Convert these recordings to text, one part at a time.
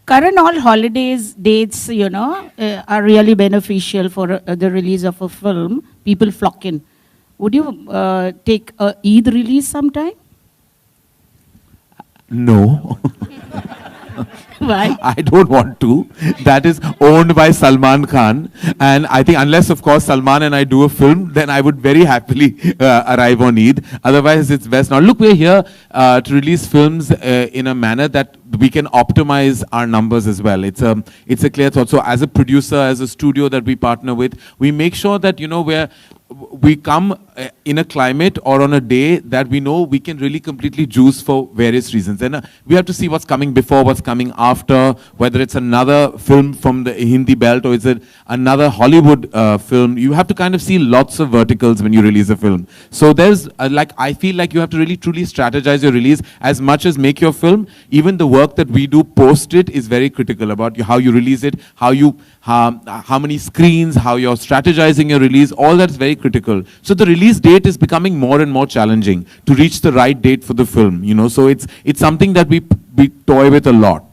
Karan, all holidays, dates, are really beneficial for the release of a film. People flock in. Would you take a Eid release sometime? No. Why? I don't want to. That is owned by Salman Khan. And I think unless, of course, Salman and I do a film, then I would very happily arrive on Eid. Otherwise, it's best not. Look, we're here to release films in a manner that we can optimize our numbers as well. It's a clear thought. So as a producer, as a studio that we partner with, we make sure that, we come in a climate or on a day that we know we can really completely juice for various reasons. And we have to see what's coming before, what's coming after, whether it's another film from the Hindi belt or is it another Hollywood film. You have to kind of see lots of verticals when you release a film. So there's, I feel like you have to really truly strategize your release as much as make your film. Even the work that we do post it is very critical about how you release it, how many screens, how you're strategizing your release, all that's very critical. So the release date is becoming more and more challenging to reach the right date for the film, so it's something that we toy with a lot.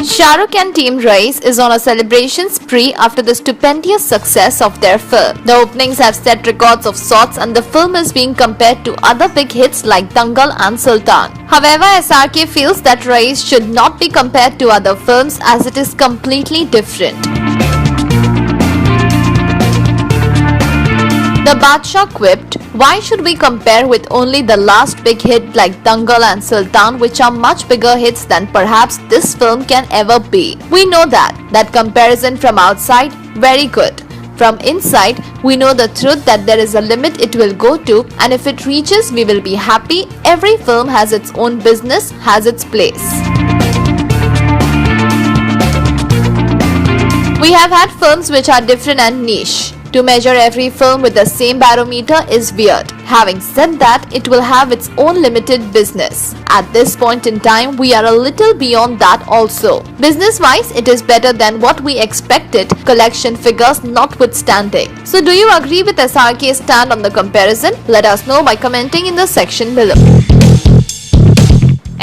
Shahrukh and Team Raees is on a celebration spree after the stupendous success of their film. The openings have set records of sorts and the film is being compared to other big hits like Dangal and Sultan. However, SRK feels that Raees should not be compared to other films as it is completely different. The Badshah quipped, "Why should we compare with only the last big hit like Dangal and Sultan, which are much bigger hits than perhaps this film can ever be? We know that comparison from outside, very good. From inside, we know the truth that there is a limit it will go to, and if it reaches, we will be happy. Every film has its own business, has its place. We have had films which are different and niche. To measure every film with the same barometer is weird. Having said that, it will have its own limited business. At this point in time, we are a little beyond that also. Business-wise, it is better than what we expected, collection figures notwithstanding." So do you agree with SRK's stand on the comparison? Let us know by commenting in the section below.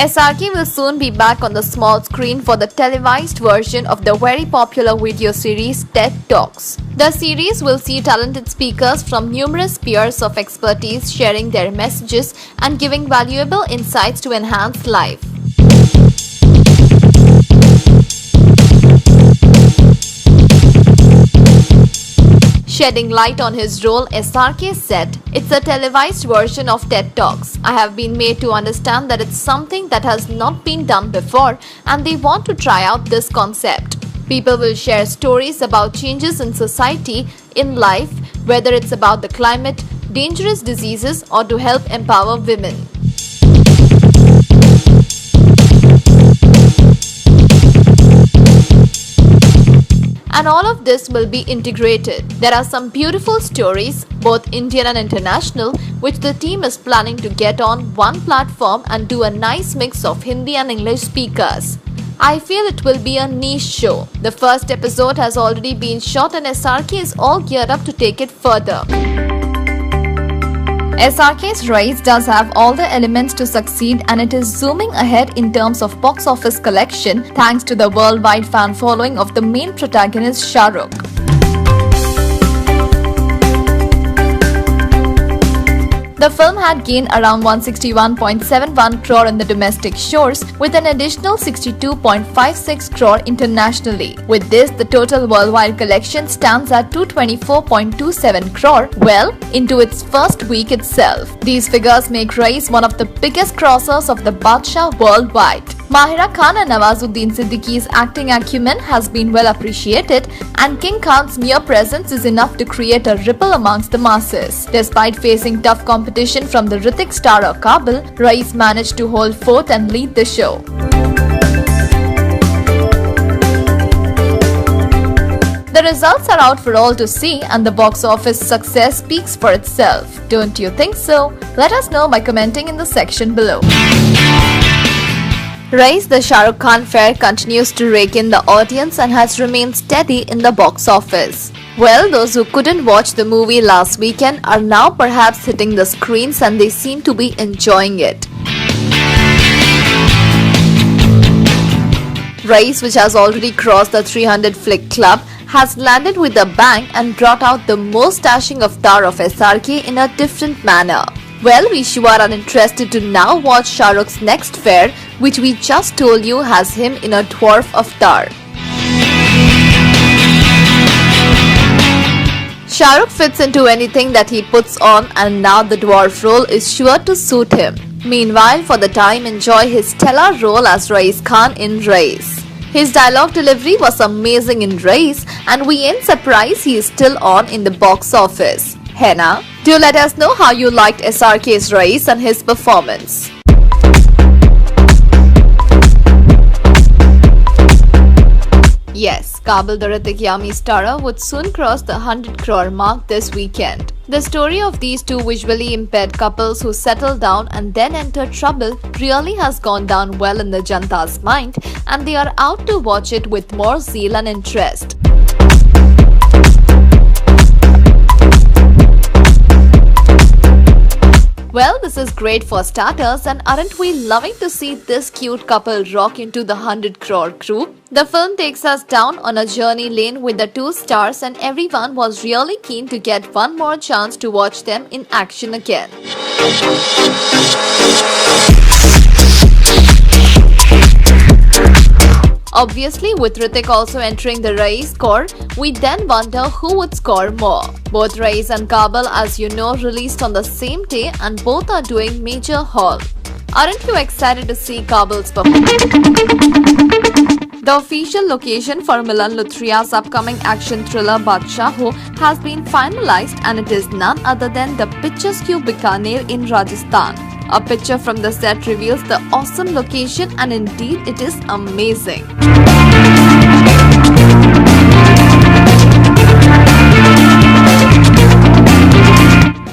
SRK will soon be back on the small screen for the televised version of the very popular video series TED Talks. The series will see talented speakers from numerous spheres of expertise sharing their messages and giving valuable insights to enhance life. Shedding light on his role, SRK said, "It's a televised version of TED Talks. I have been made to understand that it's something that has not been done before and they want to try out this concept. People will share stories about changes in society, in life, whether it's about the climate, dangerous diseases or to help empower women." And all of this will be integrated. There are some beautiful stories, both Indian and international, which the team is planning to get on one platform and do a nice mix of Hindi and English speakers. I feel it will be a niche show. The first episode has already been shot and SRK is all geared up to take it further. SRK's Raees does have all the elements to succeed and it is zooming ahead in terms of box office collection thanks to the worldwide fan following of the main protagonist Shahrukh. The film had gained around 161.71 crore in the domestic shores with an additional 62.56 crore internationally. With this, the total worldwide collection stands at 224.27 crore, well into its first week itself. These figures make Raees one of the biggest crossers of the Badshah worldwide. Mahira Khan and Nawazuddin Siddiqui's acting acumen has been well appreciated and King Khan's mere presence is enough to create a ripple amongst the masses. Despite facing tough competition from the Hrithik star of Kabul, Raees managed to hold forth and lead the show. The results are out for all to see and the box office success speaks for itself. Don't you think so? Let us know by commenting in the section below. Raees, the Shahrukh Khan fare continues to rake in the audience and has remained steady in the box office. Well, those who couldn't watch the movie last weekend are now perhaps hitting the screens and they seem to be enjoying it. Raees, which has already crossed the 300 flick club, has landed with a bang and brought out the most dashing avatar of SRK in a different manner. Well, we sure are interested to now watch Shahrukh's next fare, which we just told you has him in a dwarf avatar. Shahrukh fits into anything that he puts on, and now the dwarf role is sure to suit him. Meanwhile, for the time, enjoy his stellar role as Raees Khan in Raees. His dialogue delivery was amazing in Raees, and we ain't surprised he is still on in the box office. Henna, do let us know how you liked SRK's Raees and his performance. Yes, Kabul the Hrithik Yami starrer would soon cross the 100 crore mark this weekend. The story of these two visually impaired couples who settle down and then enter trouble really has gone down well in the Janta's mind, and they are out to watch it with more zeal and interest. Well, this is great for starters, and aren't we loving to see this cute couple rock into the 100 crore crew? The film takes us down on a journey lane with the two stars, and everyone was really keen to get one more chance to watch them in action again. Obviously, with Hrithik also entering the Raees score, we then wonder who would score more. Both Raees and Kabul, as you know, released on the same day, and both are doing major haul. Aren't you excited to see Kabul's performance? The official location for Milan Luthria's upcoming action thriller Badshah has been finalized, and it is none other than the picturesque Bikaner in Rajasthan. A picture from the set reveals the awesome location, and indeed it is amazing.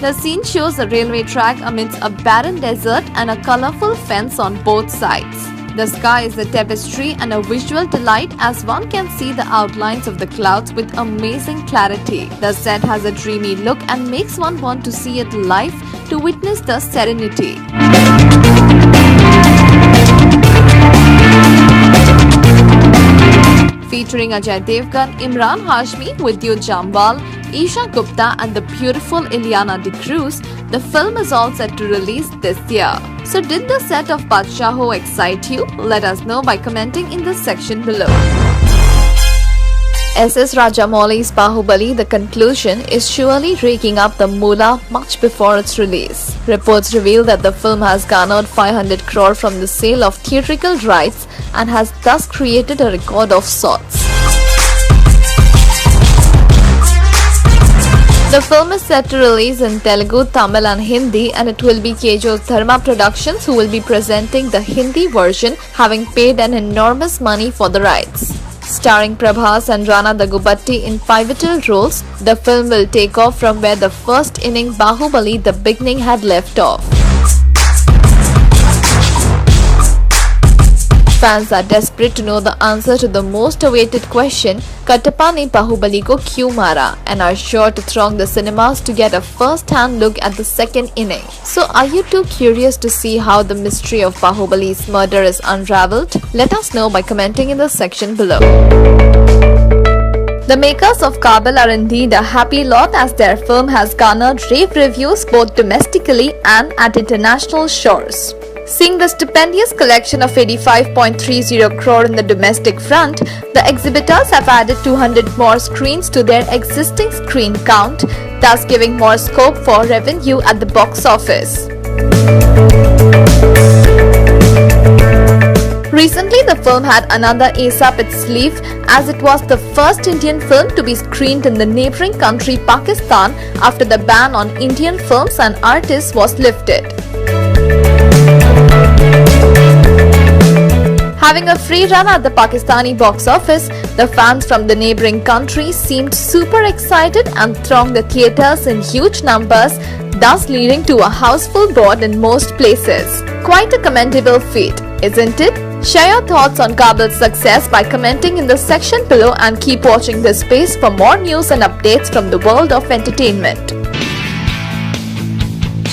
The scene shows a railway track amidst a barren desert and a colorful fence on both sides. The sky is a tapestry and a visual delight, as one can see the outlines of the clouds with amazing clarity. The set has a dreamy look and makes one want to see it live to witness the serenity. Featuring Ajay Devgan, Imran Hashmi, Vidyut Jambal, Isha Gupta and the beautiful Ileana D'Cruz, the film is all set to release this year. So did the set of Badshah excite you? Let us know by commenting in the section below. S.S. Rajamouli's Bahubali, The Conclusion, is surely raking up the moolah much before its release. Reports reveal that the film has garnered 500 crore from the sale of theatrical rights and has thus created a record of sorts. The film is set to release in Telugu, Tamil and Hindi, and it will be Kejos Dharma Productions who will be presenting the Hindi version, having paid an enormous money for the rights. Starring Prabhas and Rana Daggubati in pivotal roles, the film will take off from where the first inning Bahubali The Beginning had left off. Fans are desperate to know the answer to the most awaited question, Kattappa ne Bahubali ko kyun mara, and are sure to throng the cinemas to get a first-hand look at the second inning. So are you too curious to see how the mystery of Bahubali's murder is unraveled? Let us know by commenting in the section below. The makers of Kabul are indeed a happy lot, as their film has garnered rave reviews both domestically and at international shores. Seeing the stupendous collection of 85.30 crore in the domestic front, the exhibitors have added 200 more screens to their existing screen count, thus giving more scope for revenue at the box office. Recently, the film had another ace up its sleeve, as it was the first Indian film to be screened in the neighbouring country Pakistan after the ban on Indian films and artists was lifted. Having a free run at the Pakistani box office, the fans from the neighbouring country seemed super excited and thronged the theatres in huge numbers, thus leading to a houseful board in most places. Quite a commendable feat, isn't it? Share your thoughts on Kabul's success by commenting in the section below, and keep watching this space for more news and updates from the world of entertainment.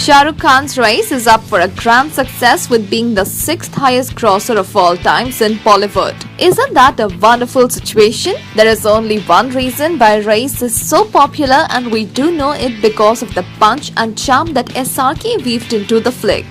Shahrukh Khan's Raees is up for a grand success with being the 6th highest grosser of all times in Bollywood. Isn't that a wonderful situation? There is only one reason why Raees is so popular, and we do know it because of the punch and charm that SRK weaved into the flick.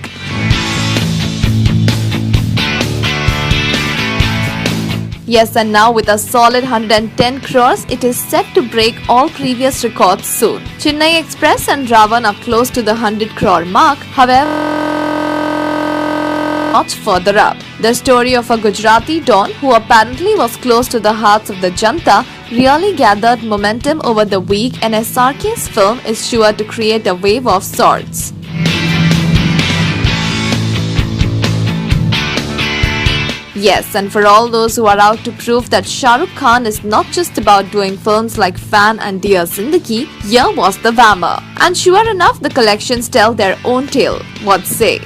Yes, and now with a solid 110 crores, it is set to break all previous records soon. Chennai Express and Ravan are close to the 100 crore mark, however, much further up. The story of a Gujarati Don who apparently was close to the hearts of the Janta really gathered momentum over the week, and SRK's film is sure to create a wave of sorts. Yes, and for all those who are out to prove that Shahrukh Khan is not just about doing films like Fan and Dear Zindagi, here was the Vammer. And sure enough, the collections tell their own tale. What say?